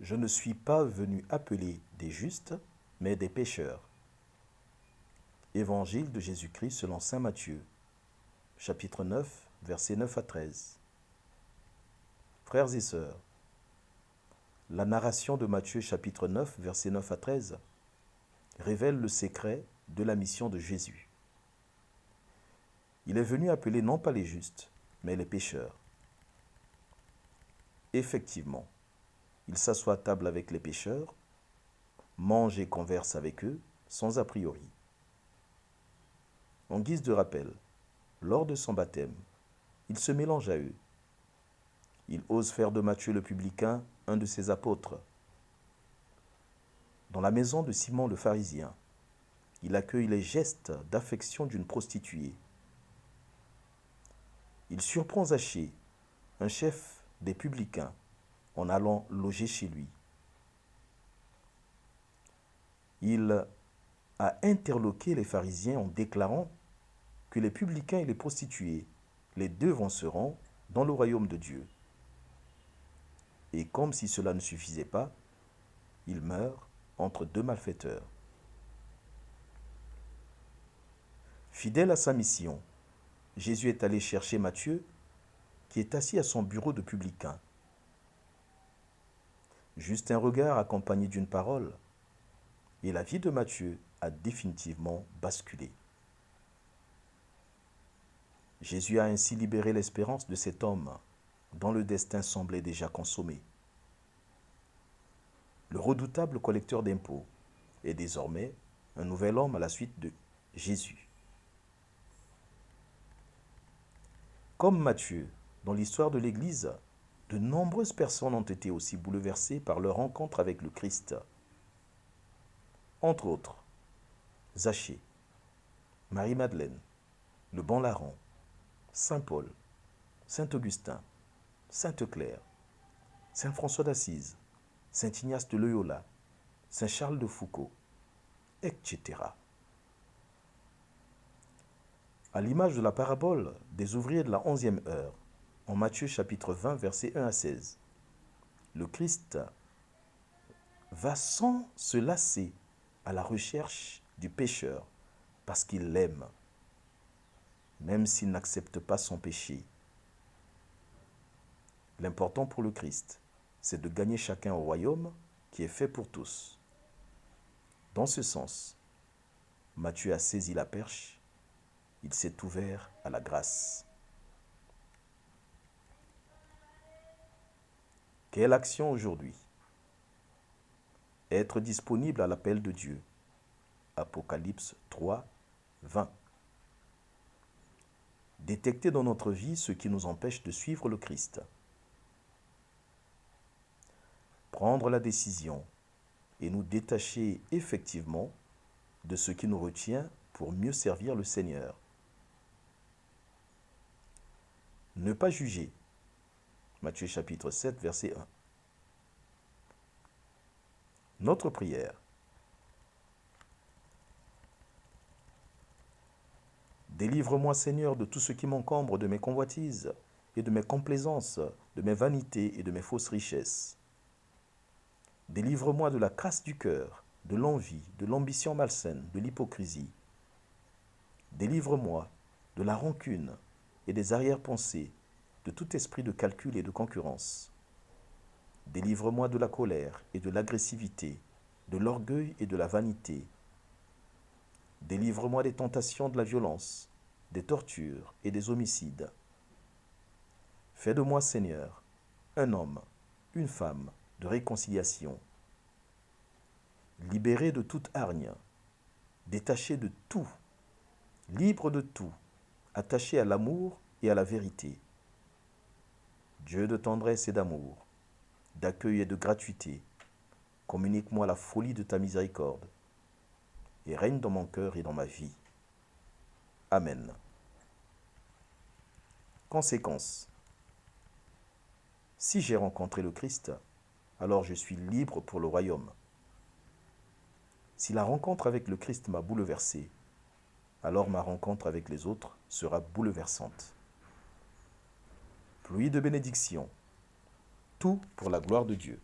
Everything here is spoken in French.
Je ne suis pas venu appeler des justes, mais des pécheurs. Évangile de Jésus-Christ selon saint Matthieu, chapitre 9, versets 9 à 13. Frères et sœurs, la narration de Matthieu chapitre 9, versets 9 à 13 révèle le secret de la mission de Jésus. Il est venu appeler non pas les justes, mais les pécheurs. Effectivement, il s'assoit à table avec les pécheurs, mange et converse avec eux sans a priori. En guise de rappel, lors de son baptême, il se mélange à eux. Il ose faire de Matthieu le publicain un de ses apôtres. Dans la maison de Simon le pharisien, il accueille les gestes d'affection d'une prostituée. Il surprend Zachée, un chef des publicains, en allant loger chez lui. Il a interloqué les pharisiens en déclarant que les publicains et les prostituées, les deux vont se rendre dans le royaume de Dieu. Et comme si cela ne suffisait pas, il meurt entre deux malfaiteurs. Fidèle à sa mission, Jésus est allé chercher Matthieu, qui est assis à son bureau de publicain. Juste un regard accompagné d'une parole, et la vie de Matthieu a définitivement basculé. Jésus a ainsi libéré l'espérance de cet homme dont le destin semblait déjà consommé. Le redoutable collecteur d'impôts est désormais un nouvel homme à la suite de Jésus. Comme Matthieu, dans l'histoire de l'Église, de nombreuses personnes ont été aussi bouleversées par leur rencontre avec le Christ. Entre autres, Zachée, Marie-Madeleine, le bon larron, saint Paul, saint Augustin, sainte Claire, saint François d'Assise, saint Ignace de Loyola, saint Charles de Foucault, etc. À l'image de la parabole des ouvriers de la 11e heure, en Matthieu chapitre 20, versets 1 à 16, le Christ va sans se lasser à la recherche du pécheur parce qu'il l'aime, même s'il n'accepte pas son péché. L'important pour le Christ, c'est de gagner chacun au royaume qui est fait pour tous. Dans ce sens, Matthieu a saisi la perche, il s'est ouvert à la grâce. Quelle action aujourd'hui? Être disponible à l'appel de Dieu. Apocalypse 3, 20. Détecter dans notre vie ce qui nous empêche de suivre le Christ. Prendre la décision et nous détacher effectivement de ce qui nous retient pour mieux servir le Seigneur. Ne pas juger. Matthieu chapitre 7, verset 1. Notre prière. Délivre-moi, Seigneur, de tout ce qui m'encombre, de mes convoitises et de mes complaisances, de mes vanités et de mes fausses richesses. Délivre-moi de la crasse du cœur, de l'envie, de l'ambition malsaine, de l'hypocrisie. Délivre-moi de la rancune et des arrière-pensées, de tout esprit de calcul et de concurrence. Délivre-moi de la colère et de l'agressivité, de l'orgueil et de la vanité. Délivre-moi des tentations de la violence, des tortures et des homicides. Fais de moi, Seigneur, un homme, une femme de réconciliation, libéré de toute hargne, détaché de tout, libre de tout, attaché à l'amour et à la vérité. Dieu de tendresse et d'amour, d'accueil et de gratuité, communique-moi la folie de ta miséricorde et règne dans mon cœur et dans ma vie. Amen. Conséquence. Si j'ai rencontré le Christ, alors je suis libre pour le royaume. Si la rencontre avec le Christ m'a bouleversé, alors ma rencontre avec les autres sera bouleversante. Pluie de bénédictions, tout pour la gloire de Dieu.